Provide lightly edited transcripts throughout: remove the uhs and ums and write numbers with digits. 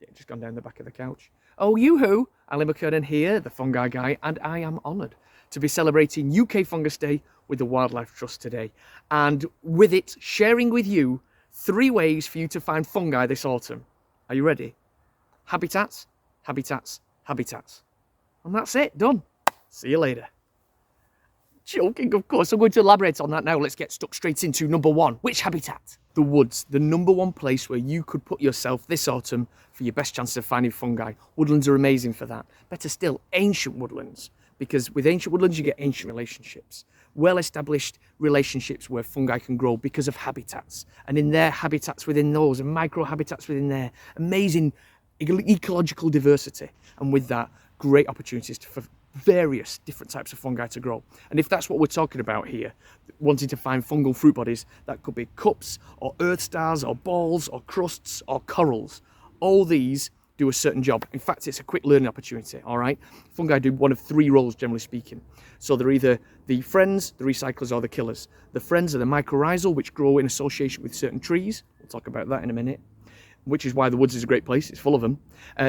Yeah, just gone down the back of the couch. Oh, you-hoo! Ali McKernan here, the Fungi Guy, and I am honoured to be celebrating UK Fungus Day with the Wildlife Trust today. And with it, sharing with you 3 ways for you to find fungi this autumn. Are you ready? Habitats, habitats, habitats. And that's it, done. See you later. Joking, of course. I'm going to elaborate on that now. Let's get stuck straight into number 1. Which habitat? The woods, the number 1 place where you could put yourself this autumn for your best chance of finding fungi. Woodlands are amazing for that. Better still, ancient woodlands, because with ancient woodlands you get ancient relationships. Well-established relationships where fungi can grow because of habitats. And in their habitats within those, and micro-habitats within there, amazing ecological diversity. And with that, great opportunities for various different types of fungi to grow. And if that's what we're talking about here, wanting to find fungal fruit bodies, that could be cups or earth stars or balls or crusts or corals. All these do a certain job. In fact, it's a quick learning opportunity, all right? Fungi do one of 3 roles, generally speaking. So they're either the friends, the recyclers, or the killers. The friends are the mycorrhizal, which grow in association with certain trees. We'll talk about that in a minute, which is why the woods is a great place. It's full of them.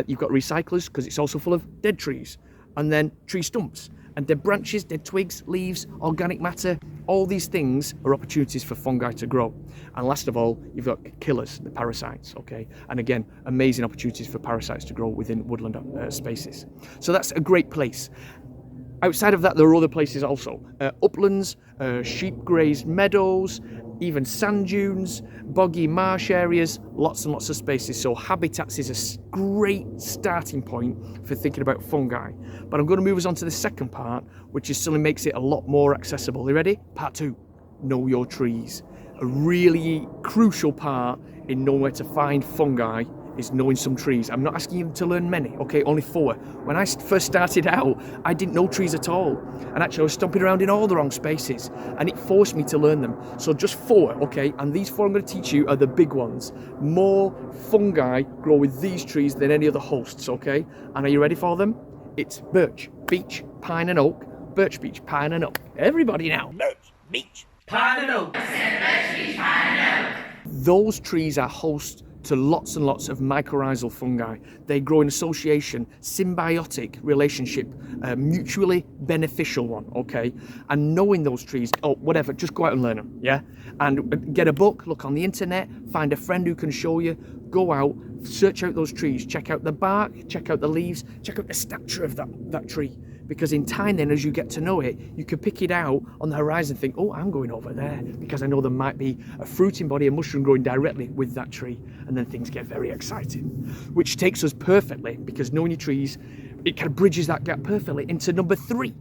You've got recyclers, because it's also full of dead trees. And then tree stumps and dead branches, dead twigs, leaves, organic matter. All these things are opportunities for fungi to grow. And last of all, you've got killers, the parasites, okay? And again, amazing opportunities for parasites to grow within woodland spaces. So that's a great place. Outside of that, there are other places also. Uplands, sheep grazed meadows, even sand dunes, boggy marsh areas, lots and lots of spaces. So habitats is a great starting point for thinking about fungi. But I'm going to move us on to the second part, which is suddenly makes it a lot more accessible. Are you ready? Part 2, know your trees. A really crucial part in knowing where to find fungi is knowing some trees. I'm not asking you to learn many, okay, only 4. When I first started out, I didn't know trees at all. And actually I was stomping around in all the wrong spaces and it forced me to learn them. So just 4, okay, and these 4 I'm going to teach you are the big ones. More fungi grow with these trees than any other hosts, okay? And are you ready for them? It's birch, beech, pine and oak. Birch, beech, pine and oak. Everybody now. Birch, beech, pine and oak. I said birch, beech, pine and oak. Those trees are hosts to lots and lots of mycorrhizal fungi. They grow in association, symbiotic relationship, mutually beneficial one, okay? And knowing those trees, oh, whatever, just go out and learn them, yeah? And get a book, look on the internet, find a friend who can show you, go out, search out those trees, check out the bark, check out the leaves, check out the stature of that tree. Because in time then, as you get to know it, you can pick it out on the horizon and think, oh, I'm going over there because I know there might be a fruiting body, a mushroom growing directly with that tree. And then things get very exciting, which takes us perfectly, because knowing your trees, it kind of bridges that gap perfectly into number 3.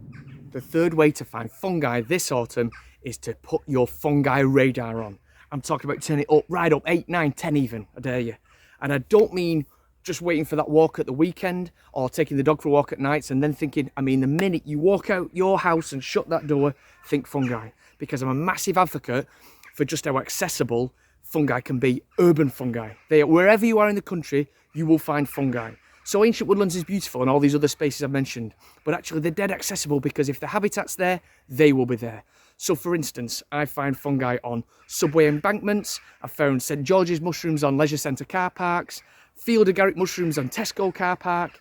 The third way to find fungi this autumn is to put your fungi radar on. I'm talking about turning it up, right up, 8, 9, 10 even, I dare you. And I don't mean just waiting for that walk at the weekend or taking the dog for a walk at nights and then thinking, I mean, the minute you walk out your house and shut that door, think fungi. Because I'm a massive advocate for just how accessible fungi can be, urban fungi. Wherever you are in the country, you will find fungi. So ancient woodlands is beautiful and all these other spaces I've mentioned, but actually they're dead accessible because if the habitat's there, they will be there. So for instance, I find fungi on subway embankments, I've found St George's mushrooms on leisure centre car parks, field agaric mushrooms on Tesco car park,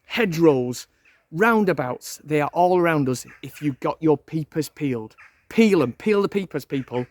hedgerows, roundabouts, they are all around us if you've got your peepers peeled. Peel them, peel the peepers, people,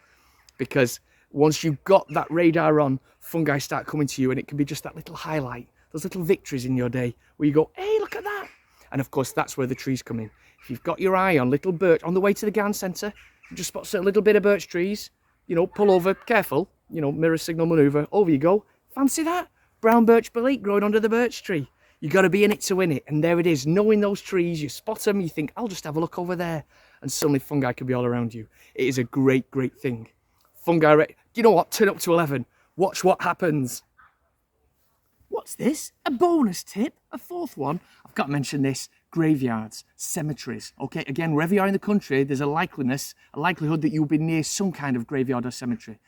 because once you've got that radar on, fungi start coming to you and it can be just that little highlight, those little victories in your day where you go, hey, look at that. And of course, that's where the trees come in. If you've got your eye on little birch, on the way to the garden centre, you just spot a little bit of birch trees, you know, pull over, careful, you know, mirror signal manoeuvre, over you go. Fancy that? Brown birch bolete growing under the birch tree. You got to be in it to win it. And there it is, knowing those trees, you spot them, you think, I'll just have a look over there. And suddenly fungi can be all around you. It is a great, great thing. Fungi, you know what, turn up to 11. Watch what happens. What's this? A bonus tip? A 4th one? I've got to mention this. Graveyards, cemeteries. Okay, again, wherever you are in the country, there's a likelihood that you'll be near some kind of graveyard or cemetery.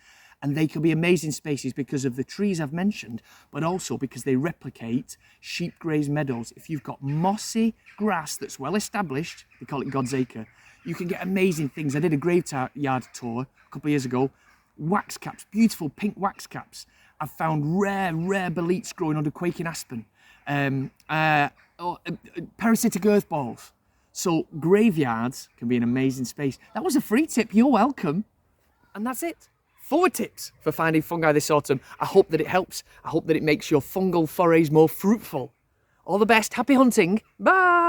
And they can be amazing spaces because of the trees I've mentioned, but also because they replicate sheep grazed meadows. If you've got mossy grass that's well established, they call it God's Acre, you can get amazing things. I did a graveyard tour a couple of years ago. Wax caps, beautiful pink wax caps. I've found rare boletes growing under quaking aspen, parasitic earth balls. So graveyards can be an amazing space. That was a free tip, you're welcome. And that's it. 4 tips for finding fungi this autumn. I hope that it helps. I hope that it makes your fungal forays more fruitful. All the best, happy hunting, bye!